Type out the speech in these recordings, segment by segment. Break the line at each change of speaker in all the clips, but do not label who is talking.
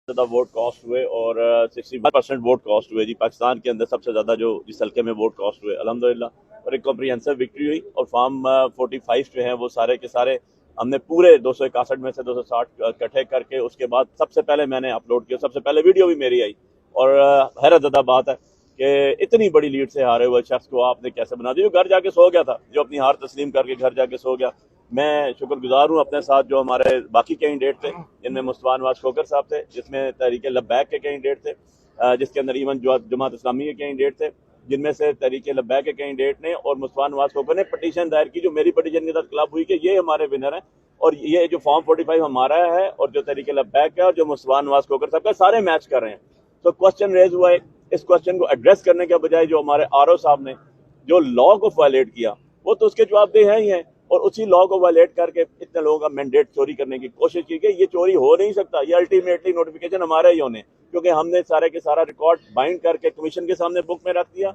ज़्यादा vote cast हुए और 61% वोट कास्ट हुए जी। पाकिस्तान के अंदर सबसे ज़्यादा जो इस हल्के में वोट कास्ट हुए अल्हम्दुलिल्लाह, और एक कॉम्प्रिहेंसिव विक्ट्री हुई। और फॉर्म 45 जो हैं वो सारे के सारे हमने पूरे 261 में से 260 इकट्ठे करके उसके बाद सबसे पहले मैंने अपलोड किया। सबसे पहले वीडियो भी मेरी आई और हैरत ज़दा बात है कि इतनी बड़ी लीड से हारे हुए शख्स को आपने कैसे बना दिया। जो घर जाके सो गया था, जो अपनी हार तस्लीम करके घर जाके सो गया। मैं शुक्रगुजार हूँ अपने साथ जो हमारे बाकी कैंडिडेट थे, जिनमें मुस्तफा नवाज खोकर साहब थे, जिसमें तहरीक लब्बैक के कैंडिडेट थे, जिसके अंदर इवन जमात इस्लामी के कैंडिडेट थे, जिनमें से तहरीक लब्बैक के कैंडिडेट ने और मुस्तफा नवाज खोकर ने पटिशन दायर की, जो मेरी पटिशन के साथ क्लब हुई कि ये हमारे विनर हैं और ये जो फॉर्म 45 हमारा है और जो तहरीक लब्बैक है और जो मुस्तफा नवाज खोकर साहब का, सारे मैच कर रहे हैं। तो क्वेश्चन रेज हुआ है। इस क्वेश्चन को एड्रेस करने के बजाय जो हमारे आरओ साहब ने जो लॉ को वायलेट किया, वो तो उसके जवाबदेह हैं ही हैं, और उसी लॉ को वायलेट करके इतने लोगों का मैंडेट चोरी करने की कोशिश की गई। ये चोरी हो नहीं सकता, ये अल्टीमेटली नोटिफिकेशन हमारे ही होने, क्योंकि हमने सारे के सारा रिकॉर्ड बाइंड करके कमीशन के सामने बुक में रख दिया,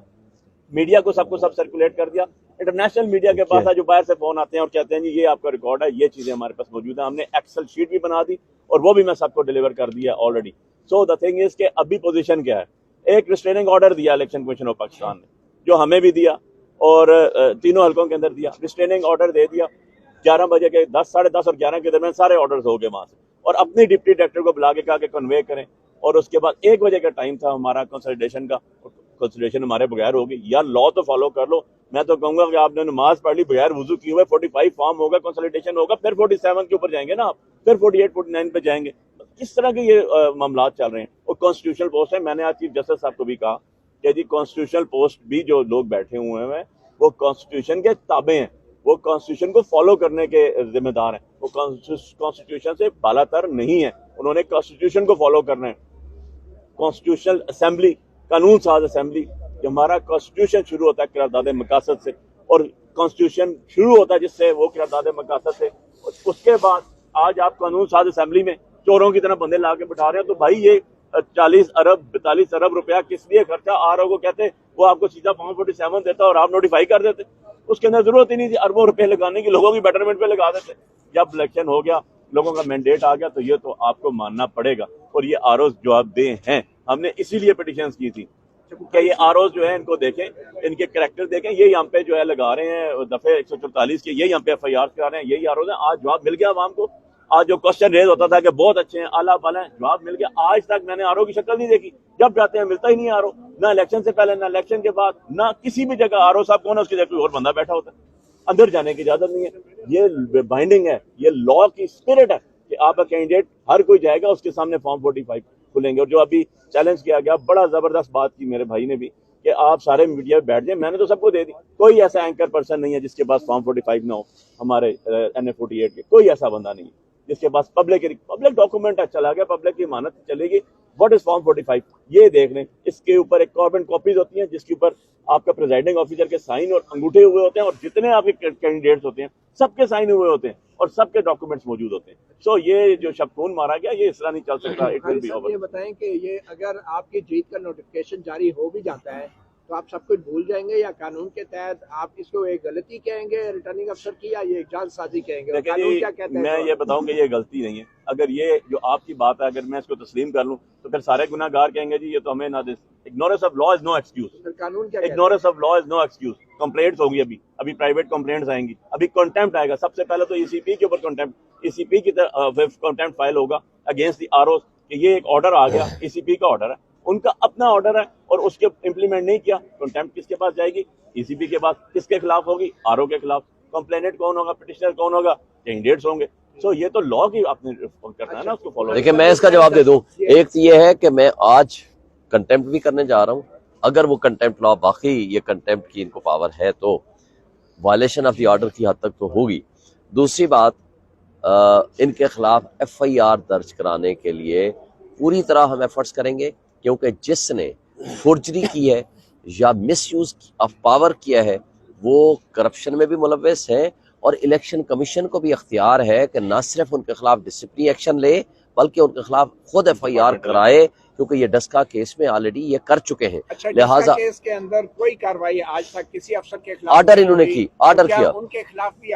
मीडिया को सबको सब सर्कुलेट कर दिया। इंटरनेशनल मीडिया के पास जो बाहर से फोन आते हैं और कहते हैं जी ये आपका रिकॉर्ड है, ये चीजें हमारे पास मौजूद है। हमने एक्सेल शीट भी बना दी और वो भी मैं सबको डिलीवर कर दिया already. So the thing is के अभी पोजीशन क्या है, एक रिस्ट्रेनिंग ऑर्डर दिया इलेक्शन कमीशन ऑफ पाकिस्तान ने, जो हमें भी दिया और तीनों हल्कों के अंदर दिया। रिस्ट्रेनिंग ऑर्डर दे दिया 11 बजे के 10, साढ़े 10 और 11 के दरमियान सारे ऑर्डर्स हो गए वहां से, और अपनी डिप्टी डायरेक्टर को बुला के कहा कि कन्वे करें। और उसके बाद 1 बजे का टाइम था हमारा कंसल्टेशन का, कंसल्टेशन हमारे बगैर होगी। यार लॉ तो फॉलो कर लो। मैं तो कहूंगा कि आपने नमाज पढ़ ली, बगैर वुजू किए हुए 45 फॉर्म होगा, कंसल्टेशन होगा, फिर 47 के ऊपर जाएंगे ना आप, फिर 48 49 पे जाएंगे। किस तरह के ये मामला चल रहे हैं। और कॉन्स्टिट्यूशनल पोस्ट है, मैंने आज चीफ जस्टिस साहब को भी कहा कि जी कॉन्स्टिट्यूशनल पोस्ट भी जो लोग बैठे हुए हैं वो कॉन्स्टिट्यूशन के ताबे हैं, वो कॉन्स्टिट्यूशन को फॉलो करने के जिम्मेदार हैं, वो कॉन्स्टिट्यूशन से बालातर नहीं है, उन्होंने कॉन्स्टिट्यूशन को फॉलो करना है। कॉन्स्टिट्यूशनल असेंबली, कानून साज असेंबली, हमारा कॉन्स्टिट्यूशन शुरू होता है किरारदाद मकासद से, और कॉन्स्टिट्यूशन शुरू होता है जिससे वो किरारदाद मकासद से। उसके बाद आज आप कानून साज असेंबली में चोरों की तरह बंदे ला के बिठा रहे हैं। तो भाई ये 40 अरब 42 अरब रुपया किस लिए खर्चा आ रहा हो, कहते वो आपको सीधा फॉर्म 47 देता और आप नोटिफाई कर देते, उसके अंदर जरूरत ही नहीं थी अरबों रुपए लगाने की, लोगों की बेटरमेंट पे लगा देते। जब इलेक्शन हो गया, लोगों का मैंडेट आ गया, तो ये तो आपको मानना पड़ेगा। और ये आरओ जवाबदेह हैं, हमने इसीलिए पिटिशन की थी कि ये आरओ जो है इनको देखें, इनके कैरेक्टर देखें। ये यहाँ पे जो है लगा रहे हैं दफे 144 के, ये यहाँ पे FIR करा रहे हैं, यही आरओ है। आज जवाब मिल गया आवाम को। आज जो क्वेश्चन रेज होता था कि बहुत अच्छे हैं, आला बाला है, जवाब मिल गया। आज तक मैंने आरओ की शक्ल नहीं देखी, जब जाते हैं मिलता ही नहीं आरओ, ना इलेक्शन से पहले ना इलेक्शन के बाद, ना किसी भी जगह। आरओ साहब कौन है, उसकी जगह कोई और बंदा बैठा होता है, अंदर जाने की इजाजत नहीं है। ये बाइंडिंग है, ये लॉ की स्पिरिट है कि आपका कैंडिडेट हर कोई जाएगा, उसके सामने फॉर्म 45 खुलेंगे। और जो अभी चैलेंज किया गया, बड़ा जबरदस्त बात की मेरे भाई ने भी कि आप सारे मीडिया में बैठ जाए, मैंने तो सबको दे दी। कोई ऐसा एंकर पर्सन नहीं है जिसके पास फॉर्म 45 ना हो, हमारे NA 48 के कोई ऐसा बंदा नहीं है जिसके पास पब्लिक डॉक्यूमेंट है, चला गया, पब्लिक की इमानत चलेगी। व्हाट इज फॉर्म 45, ये देख लें। इसके ऊपर एक कार्बन कॉपीज होती हैं जिसके ऊपर आपका प्रेसिडिंग ऑफिसर के साइन और अंगूठे हुए होते हैं, और जितने आपके कैंडिडेट्स होते हैं सबके साइन हुए होते हैं और सबके डॉक्यूमेंट्स मौजूद होते हैं। सो ये जो शबखून मारा गया, ये इस तरह नहीं चल सकता। It will be over.
ये बताएं कि ये अगर आपकी जीत का नोटिफिकेशन जारी हो भी जाता है तो आप सब कुछ भूल जाएंगे, या कानून के तहत आप इसको एक गलती कहेंगे रिटर्निंग अफसर की, या ये जालसाजी कहेंगे? कानून क्या कहता है?
मैं ये बताऊं कि ये गलती नहीं है। अगर ये जो आपकी बात है, अगर मैं इसको तस्लीम कर लूं तो फिर सारे गुनाहगार कहेंगे जी ये तो हमें ना दे। Ignorance of law is no excuse.
कानून क्या?
Ignorance of law is no excuse. Complaints होगी, अभी प्राइवेट कंप्लेंट्स आएंगी, अभी कंटेम्प्ट आएगा। सबसे पहले तो ECP के ऊपर कंटेम्प्ट, ECP की कंटेम्प्ट फाइल होगा अगेंस्ट द आरओ कि ये एक ऑर्डर आ गया, ECP का ऑर्डर है, उनका अपना ऑर्डर है और उसके इम्प्लीमेंट नहीं किया, कंटेम्प्ट किसके पास जाएगी? ECP के पास। किसके खिलाफ होगी? आरओ के खिलाफ। कंप्लेनेंट कौन होगा? पिटिशनर कौन होगा? कैंडिडेट्स होंगे। सो ये तो लॉ की आपने करना है ना, उसको फॉलो।
देखिए मैं इसका जवाब दे दूं। एक तो ये है कि मैं आज कंटेम्प्ट भी करने जा रहा हूं। अगर वो कंटेम्प्ट लॉ वाकई ये कंटेम्प्ट की इनको पावर है तो वायलेशन ऑफ द ऑर्डर की हद तक तो होगी। दूसरी बात, इनके खिलाफ FIR दर्ज कराने के लिए पूरी तरह हम एफर्ट्स करेंगे, क्योंकि जिसने फुर्जरी की है या मिसयूज ऑफ पावर किया है वो करप्शन में भी मुलव्वस है, और इलेक्शन कमीशन को भी इख्तियार है कि न सिर्फ उनके खिलाफ डिसिप्लिनरी एक्शन ले बल्कि उनके खिलाफ खुद FIR कराए, क्योंकि ये डस्का केस में ऑलरेडी ये कर चुके हैं।
अच्छा,
लिहाजा
केस के अंदर कोई कार्रवाई आज तक किसी अफसर के खिलाफ
ऑर्डर इन्होंने की, ऑर्डर किया
उनके खिलाफ भी